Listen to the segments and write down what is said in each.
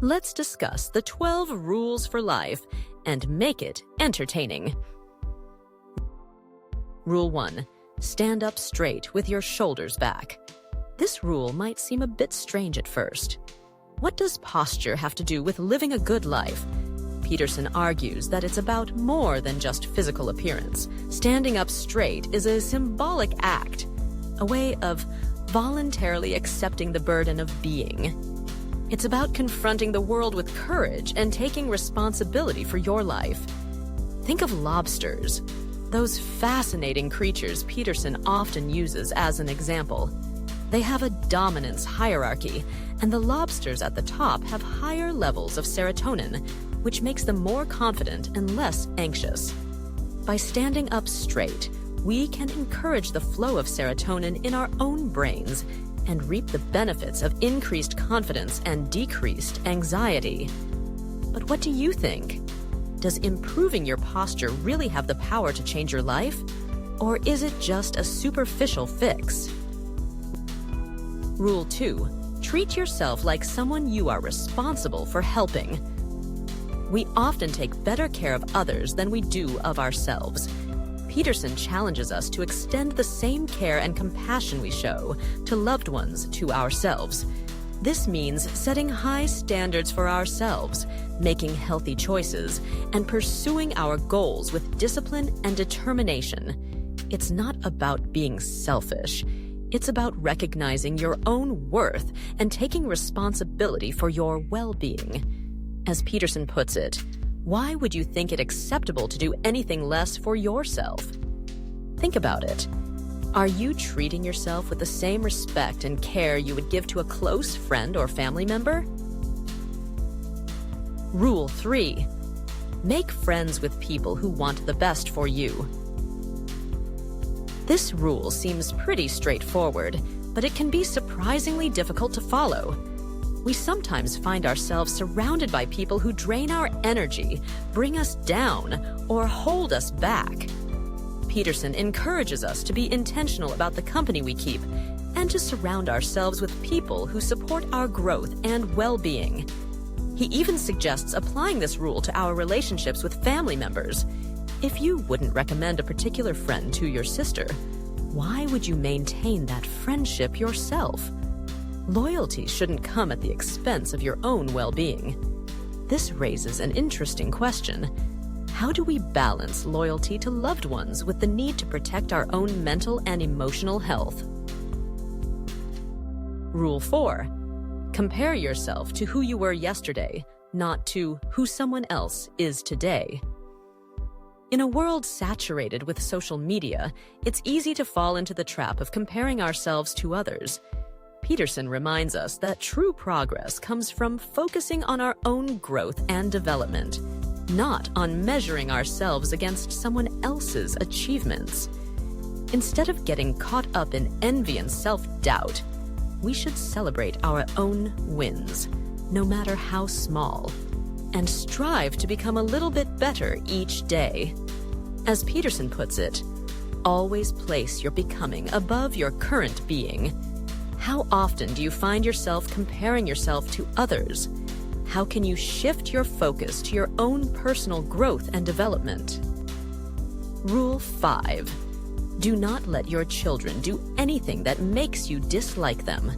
Let's discuss the 12 rules for life and make it entertaining. Rule 1. Stand up straight with your shoulders back. This rule might seem a bit strange at first. What does posture have to do with living a good life? Peterson argues that it's about more than just physical appearance. Standing up straight is a symbolic act, a way of voluntarily accepting the burden of being. It's about confronting the world with courage and taking responsibility for your life. Think of lobsters, those fascinating creatures Peterson often uses as an example. They have a dominance hierarchy, and the lobsters at the top have higher levels of serotonin, which makes them more confident and less anxious. By standing up straight, we can encourage the flow of serotonin in our own brains and reap the benefits of increased confidence and decreased anxiety. But what do you think? Does improving your posture really have the power to change your life? Or is it just a superficial fix? Rule 2. Treat yourself like someone you are responsible for helping. We often take better care of others than we do of ourselves. Peterson challenges us to extend the same care and compassion we show to loved ones to ourselves. This means setting high standards for ourselves, making healthy choices, and pursuing our goals with discipline and determination. It's not about being selfish. It's about recognizing your own worth and taking responsibility for your well-being. As Peterson puts it, why would you think it acceptable to do anything less for yourself? Think about it. Are you treating yourself with the same respect and care you would give to a close friend or family member? Rule 3. Make friends with people who want the best for you. This rule seems pretty straightforward, but it can be surprisingly difficult to follow. We sometimes find ourselves surrounded by people who drain our energy, bring us down, or hold us back. Peterson encourages us to be intentional about the company we keep and to surround ourselves with people who support our growth and well-being. He even suggests applying this rule to our relationships with family members. If you wouldn't recommend a particular friend to your sister, why would you maintain that friendship yourself? Loyalty shouldn't come at the expense of your own well-being. This raises an interesting question. How do we balance loyalty to loved ones with the need to protect our own mental and emotional health? Rule 4. Compare yourself to who you were yesterday, not to who someone else is today. In a world saturated with social media, it's easy to fall into the trap of comparing ourselves to others. Peterson reminds us that true progress comes from focusing on our own growth and development, not on measuring ourselves against someone else's achievements. Instead of getting caught up in envy and self-doubt, we should celebrate our own wins, no matter how small, and strive to become a little bit better each day. As Peterson puts it, always place your becoming above your current being. How often do you find yourself comparing yourself to others? How can you shift your focus to your own personal growth and development? Rule 5. Do not let your children do anything that makes you dislike them.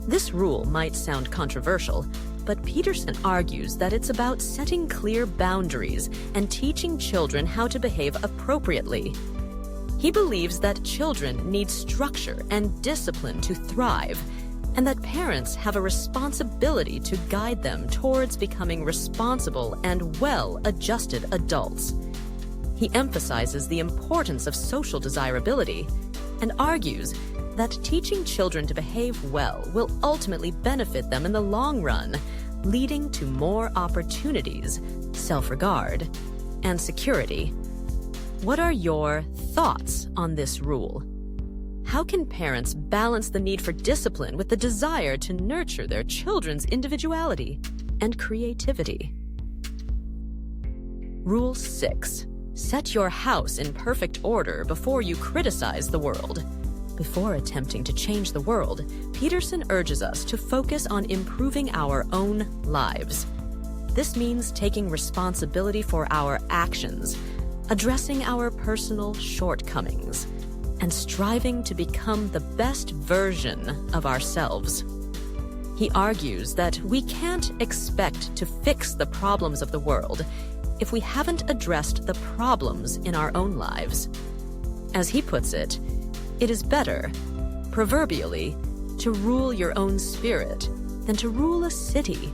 This rule might sound controversial, but Peterson argues that it's about setting clear boundaries and teaching children how to behave appropriately. He believes that children need structure and discipline to thrive, and that parents have a responsibility to guide them towards becoming responsible and well-adjusted adults. He emphasizes the importance of social desirability and argues that teaching children to behave well will ultimately benefit them in the long run, leading to more opportunities, self-regard, and security. What are your thoughts on this rule? How can parents balance the need for discipline with the desire to nurture their children's individuality and creativity? Rule 6. Set your house in perfect order before you criticize the world. Before attempting to change the world, Peterson urges us to focus on improving our own lives. This means taking responsibility for our actions, addressing our personal shortcomings, and striving to become the best version of ourselves. He argues that we can't expect to fix the problems of the world if we haven't addressed the problems in our own lives. As he puts it, it is better, proverbially, to rule your own spirit than to rule a city.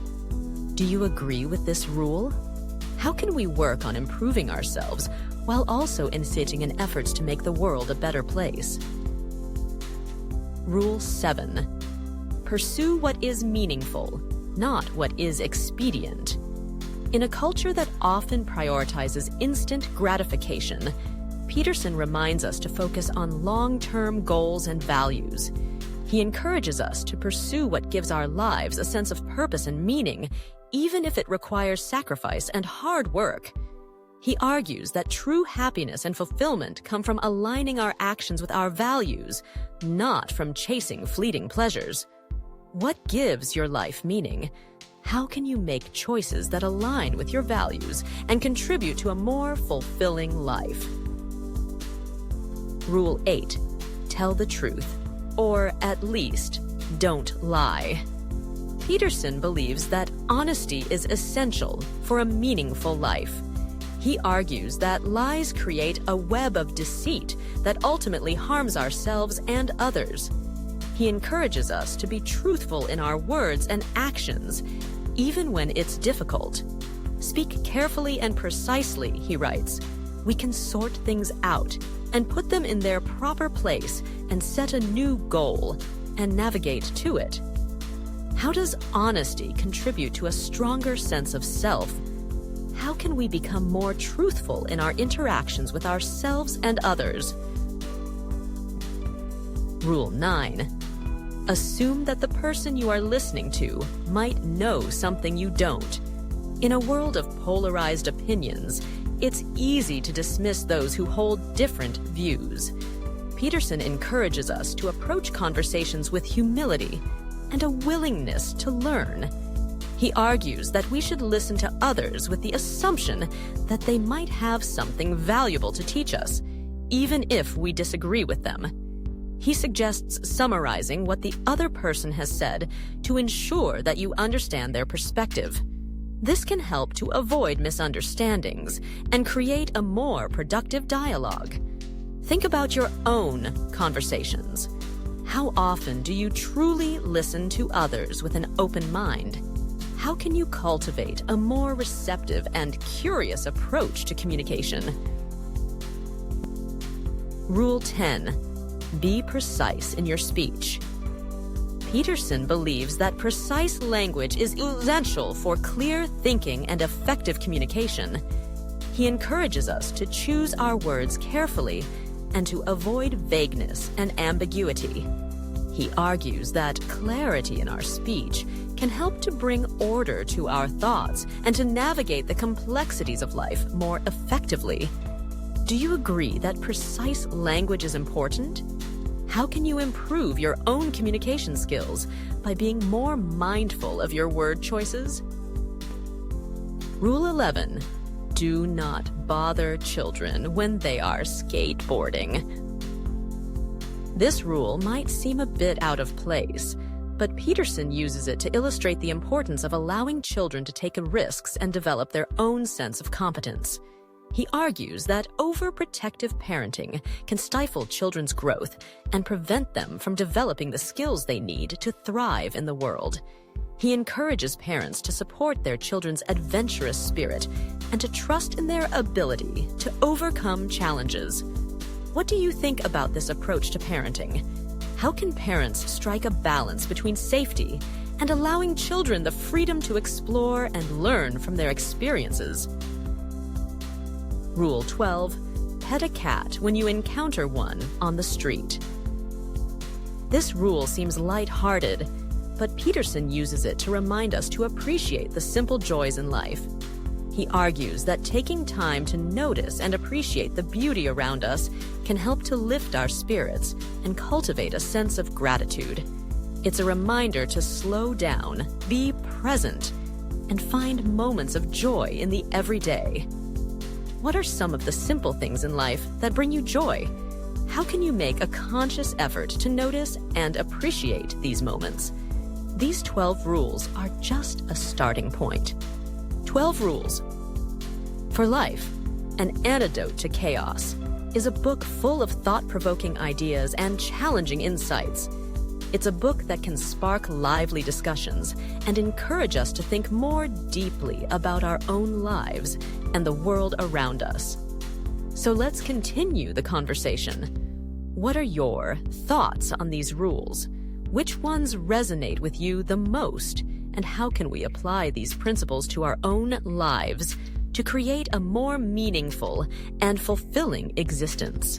Do you agree with this rule? How can we work on improving ourselves while also inciting in efforts to make the world a better place? Rule 7. Pursue what is meaningful, not what is expedient. In a culture that often prioritizes instant gratification, Peterson reminds us to focus on long-term goals and values. He encourages us to pursue what gives our lives a sense of purpose and meaning, even if it requires sacrifice and hard work. He argues that true happiness and fulfillment come from aligning our actions with our values, not from chasing fleeting pleasures. What gives your life meaning? How can you make choices that align with your values and contribute to a more fulfilling life? Rule 8. Tell the truth, or at least, don't lie. Peterson believes that honesty is essential for a meaningful life. He argues that lies create a web of deceit that ultimately harms ourselves and others. He encourages us to be truthful in our words and actions, even when it's difficult. Speak carefully and precisely, he writes. We can sort things out and put them in their proper place and set a new goal and navigate to it. How does honesty contribute to a stronger sense of self? How can we become more truthful in our interactions with ourselves and others? Rule 9. Assume that the person you are listening to might know something you don't. In a world of polarized opinions, it's easy to dismiss those who hold different views. Peterson encourages us to approach conversations with humility and a willingness to learn. He argues that we should listen to others with the assumption that they might have something valuable to teach us, even if we disagree with them. He suggests summarizing what the other person has said to ensure that you understand their perspective. This can help to avoid misunderstandings and create a more productive dialogue. Think about your own conversations. How often do you truly listen to others with an open mind? How can you cultivate a more receptive and curious approach to communication? Rule 10. Be precise in your speech. Peterson believes that precise language is essential for clear thinking and effective communication. He encourages us to choose our words carefully and to avoid vagueness and ambiguity. He argues that clarity in our speech can help to bring order to our thoughts and to navigate the complexities of life more effectively. Do you agree that precise language is important? How can you improve your own communication skills by being more mindful of your word choices? Rule 11. Do not bother children when they are skateboarding. This rule might seem a bit out of place, but Peterson uses it to illustrate the importance of allowing children to take risks and develop their own sense of competence. He argues that overprotective parenting can stifle children's growth and prevent them from developing the skills they need to thrive in the world. He encourages parents to support their children's adventurous spirit and to trust in their ability to overcome challenges. What do you think about this approach to parenting? How can parents strike a balance between safety and allowing children the freedom to explore and learn from their experiences? Rule 12. Pet a cat when you encounter one on the street. This rule seems lighthearted, but Peterson uses it to remind us to appreciate the simple joys in life. He argues that taking time to notice and appreciate the beauty around us can help to lift our spirits and cultivate a sense of gratitude. It's a reminder to slow down, be present, and find moments of joy in the everyday. What are some of the simple things in life that bring you joy? How can you make a conscious effort to notice and appreciate these moments? These 12 rules are just a starting point. 12 Rules for Life, An Antidote to Chaos, is a book full of thought-provoking ideas and challenging insights. It's a book that can spark lively discussions and encourage us to think more deeply about our own lives and the world around us. So let's continue the conversation. What are your thoughts on these rules? Which ones resonate with you the most? And how can we apply these principles to our own lives to create a more meaningful and fulfilling existence?